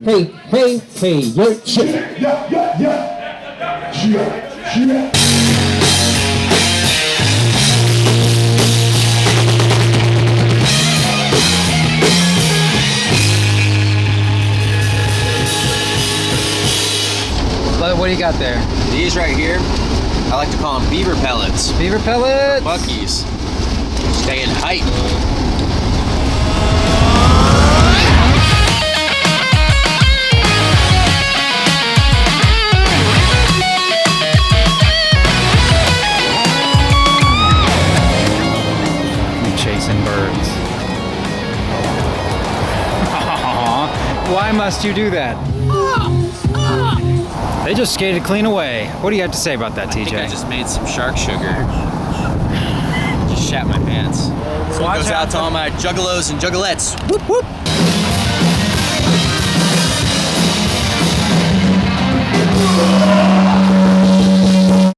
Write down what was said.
Hey, hey, hey, you're chick. What do you got there? These right here, I like to call them beaver pellets. Beaver pellets? Buckies. Stay in height. Chasing birds. Why must you do that? They just skated clean away. What do you have to say about that, TJ? I think I just made some shark sugar. Just shat my pants. So it goes out to all my juggalos and juggalettes. Whoop whoop.